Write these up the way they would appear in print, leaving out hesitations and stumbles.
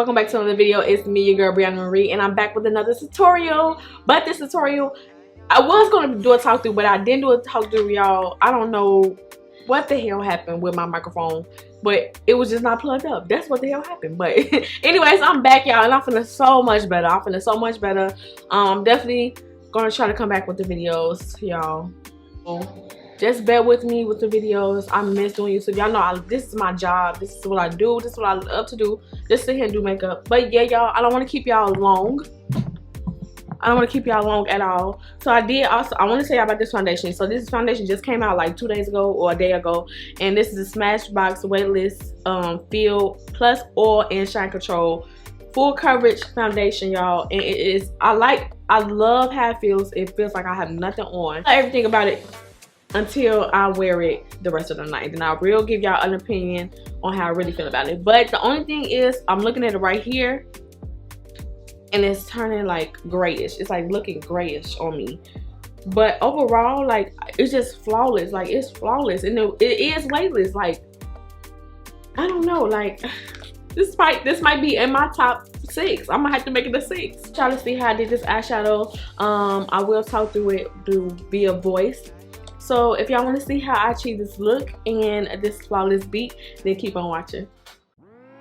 welcome back to another video. It's me, your girl Briana Marie, and I'm back with another tutorial. But this tutorial, I was going to do a talk through, but I didn't do a talk through, y'all. I don't know what the hell happened with my microphone, but it was just not plugged up. That's what the hell happened. But anyways, I'm back, y'all, and I'm feeling so much better. I'm definitely gonna try to come back with the videos, y'all. Just bear with me with the videos. I miss doing YouTube. Y'all know this is my job. This is what I do. This is what I love to do. Just sit here and do makeup. But yeah, y'all, I don't want to keep y'all long. I don't want to keep y'all long at all. So I want to tell y'all about this foundation. So this foundation just came out like 2 days ago or a day ago. And this is a Smashbox Weightless Field Plus Oil and Shine Control full coverage foundation, y'all. And it is, I love how it feels. It feels like I have nothing on. Everything about it until I wear it the rest of the night. Then I will give y'all an opinion on how I really feel about it. But the only thing is, I'm looking at it right here, and it's turning like grayish. It's like looking grayish on me. But overall, like, it's just flawless. Like, it's flawless, and it is weightless. Like, I don't know. Like, this might be in my top 6. I'm gonna have to make it a 6. Try to see how I did this eyeshadow. I will talk through it via voice. So if y'all want to see how I achieve this look and this flawless beat, then keep on watching.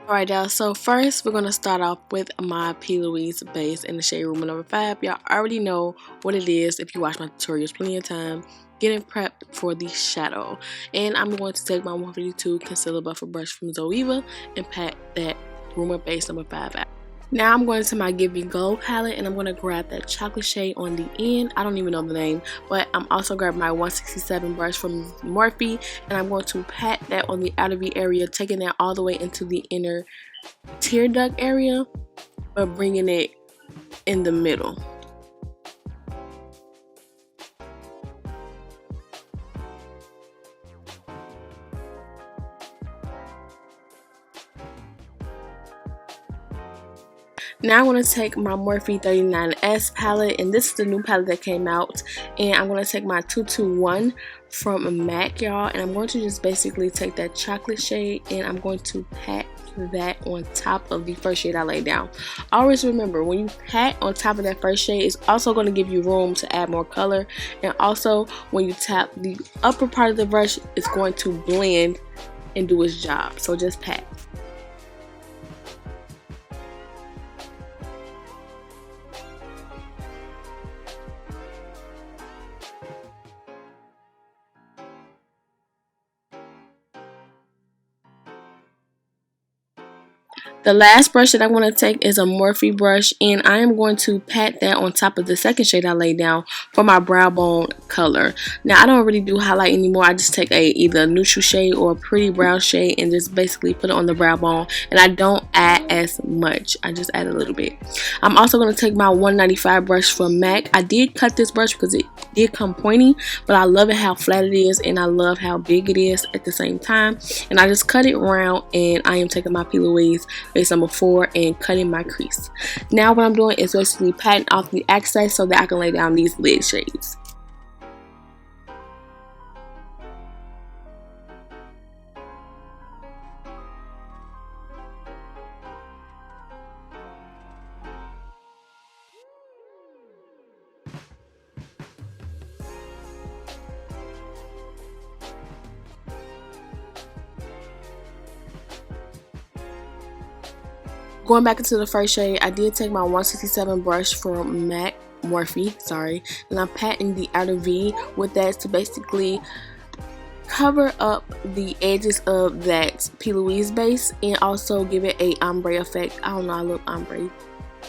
Alright, y'all, so first we're going to start off with my Plouise base in the shade Room number 5. Y'all already know what it is if you watch my tutorials plenty of time. Getting prepped for the shadow. And I'm going to take my 152 Concealer Buffer brush from Zoeva and pat that Rumor base number 5 out. Now I'm going to my Give Me Gold palette, and I'm going to grab that chocolate shade on the end. I don't even know the name, but I'm also grabbing my 167 brush from Morphe, and I'm going to pat that on the outer V area, taking that all the way into the inner tear duct area, but bringing it in the middle. Now I'm going to take my Morphe 39S palette, and this is the new palette that came out, and I'm going to take my 221 from MAC, y'all, and I'm going to just basically take that chocolate shade, and I'm going to pat that on top of the first shade I laid down. Always remember, when you pat on top of that first shade, it's also going to give you room to add more color, and also when you tap the upper part of the brush, it's going to blend and do its job. So just pat. The last brush that I want to take is a Morphe brush, and I am going to pat that on top of the second shade I laid down for my brow bone color. Now, I don't really do highlight anymore. I just take either a neutral shade or a pretty brown shade and just basically put it on the brow bone, and I don't add as much. I just add a little bit. I'm also going to take my 195 brush from MAC. I did cut this brush because it did come pointy, but I love it how flat it is, and I love how big it is at the same time. And I just cut it round, and I am taking my Plouise base number 4 and cutting my crease. Now what I'm doing is basically patting off the access so that I can lay down these lid shades. Going back into the first shade, I did take my 167 brush from MAC, Morphe, sorry, and I'm patting the outer V with that to basically cover up the edges of that Plouise base and also give it a ombre effect. I don't know, I love ombre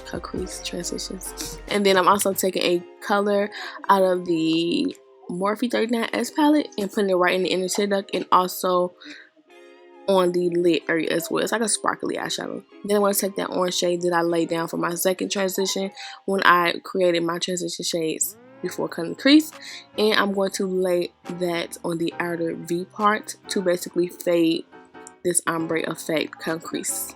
Cutcrease transitions. And then I'm also taking a color out of the Morphe 39S palette and putting it right in the inner tear duct and also on the lid area as well. It's like a sparkly eyeshadow. Then I want to take that orange shade that I laid down for my second transition when I created my transition shades before cutting the crease, and I'm going to lay that on the outer V part to basically fade this ombre effect cut crease.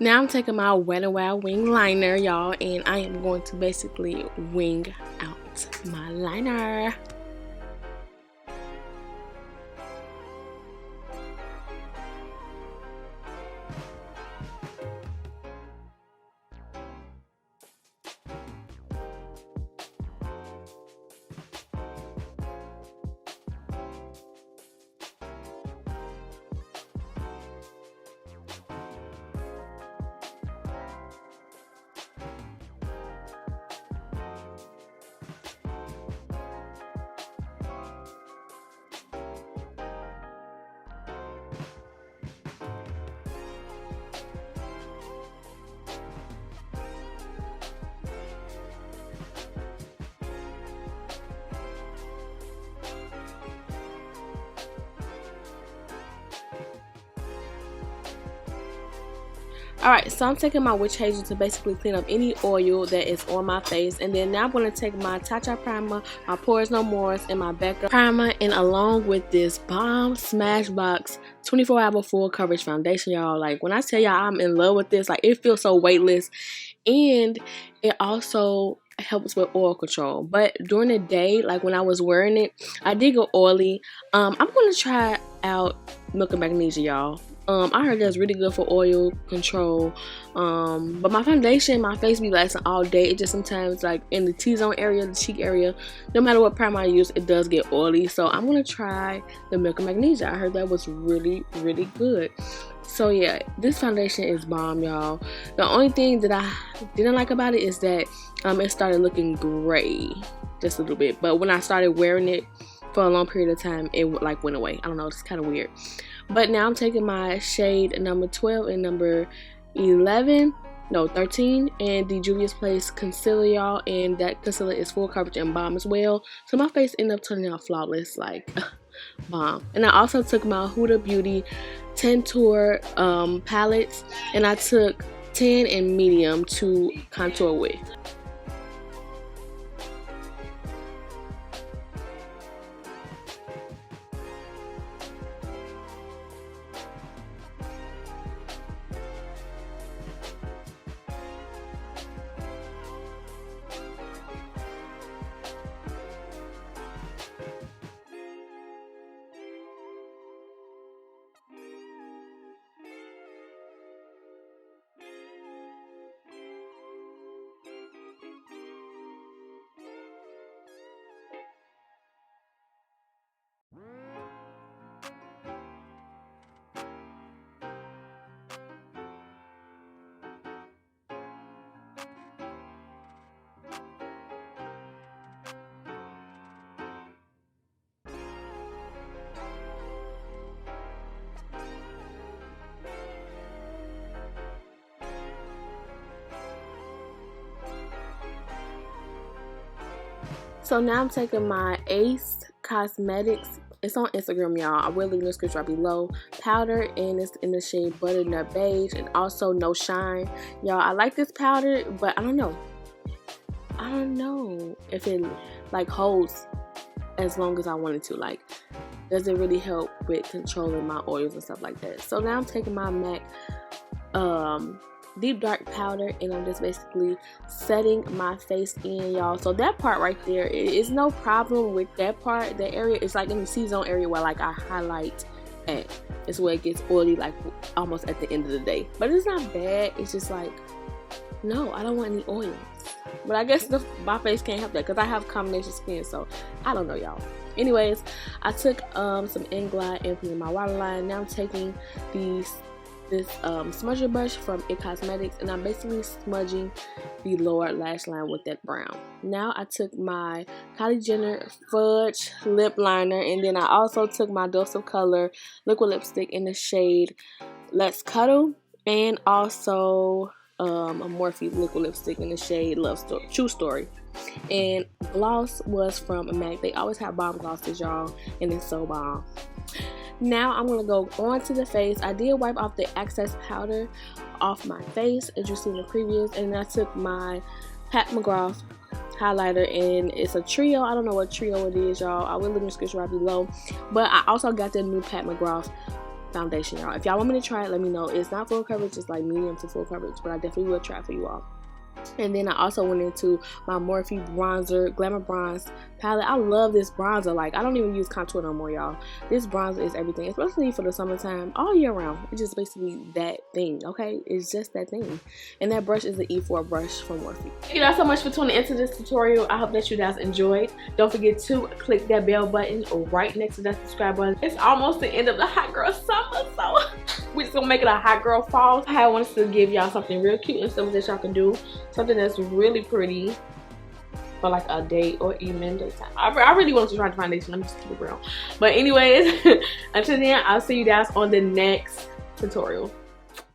Now I'm taking my Wet n Wild wing liner, y'all, and I am going to basically wing out my liner. Alright, so I'm taking my witch hazel to basically clean up any oil that is on my face. And then now I'm going to take my Tatcha Primer, my Pores No Mores, and my Becca Primer. And along with this bomb Smashbox 24-hour full coverage foundation, y'all. Like, when I tell y'all I'm in love with this, like, it feels so weightless. And it also helps with oil control. But during the day, like when I was wearing it, I did go oily. I'm going to try out Milk and Magnesia, y'all. I heard that's really good for oil control. But my foundation, my face be lasting all day. It just sometimes, like in the T-zone area, the cheek area, no matter what primer I use, it does get oily. So I'm gonna try the Milk and Magnesia. I heard that was really, really good. So yeah, this foundation is bomb, y'all. The only thing that I didn't like about it is that it started looking gray just a little bit. But when I started wearing it for a long period of time, it like went away. I don't know, it's kind of weird. But now I'm taking my shade number 12 and number 13, and the Juvias Place concealer, y'all. And that concealer is full coverage and bomb as well. So my face ended up turning out flawless, like bomb. And I also took my Huda Beauty Tantour palettes, and I took 10 and medium to contour with. So now I'm taking my accosmetics. It's on Instagram, y'all. I will leave the description right below. Powder, and it's in the shade Butternut Beige, and also No Shine. Y'all, I like this powder, but I don't know. I don't know if it like holds as long as I wanted to. Like, does it really help with controlling my oils and stuff like that? So now I'm taking my MAC deep dark powder, and I'm just basically setting my face in, y'all. So that part right there is no problem with that part. That area is like in the C-zone area where like I highlight at. It's where it gets oily, like almost at the end of the day. But it's not bad. It's just like, no, I don't want any oils. But I guess my face can't help that because I have combination skin, so I don't know, y'all. Anyways, I took some iNGLOT and put in my waterline. Now I'm taking this smudger brush from accosmetics, and I'm basically smudging the lower lash line with that brown. Now I took my Kylie Jenner Fudge lip liner, and then I also took my Dose of Color liquid lipstick in the shade Let's Cuddle, and also a Morphe liquid lipstick in the shade True Story. And gloss was from MAC. They always have bomb glosses, y'all, and it's so bomb. Now I'm going to go onto the face. I did wipe off the excess powder off my face, as you see in the previous, and I took my McGrath highlighter, and it's a trio. I don't know what trio it is, y'all. I will leave the description right below. But I also got the new McGrath foundation, y'all. If y'all want me to try it, let me know. It's not full coverage, it's like medium to full coverage, but I definitely will try it for you all. And then I also went into my Morphe bronzer, Glamma bronze palette. I love this bronzer. Like, I don't even use contour no more, y'all. This bronzer is everything, especially for the summertime, all year round. It's just basically that thing, okay? It's just that thing. And that brush is the E4 brush from Morphe. Thank you guys so much for tuning into this tutorial. I hope that you guys enjoyed. Don't forget to click that bell button right next to that subscribe button. It's almost the end of the hot girl summer, so we're just gonna make it a hot girl fall. I wanted to give y'all something real cute and simple that y'all can do. Something that's really pretty for like a day or even daytime. I really want to try the foundation. Let me just keep it real. But anyways, until then, I'll see you guys on the next tutorial.